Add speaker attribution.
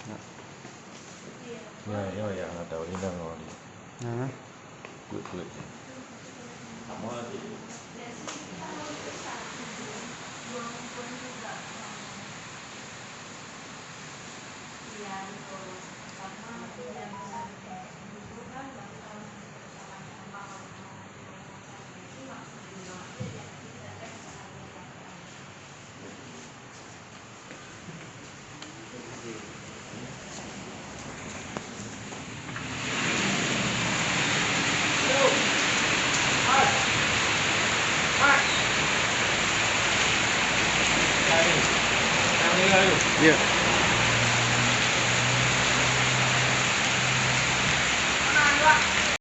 Speaker 1: Ya, ya, ya, nggak tahu ini nggak di.
Speaker 2: Nah,
Speaker 1: Good, good. Kamu lagi.
Speaker 2: iya.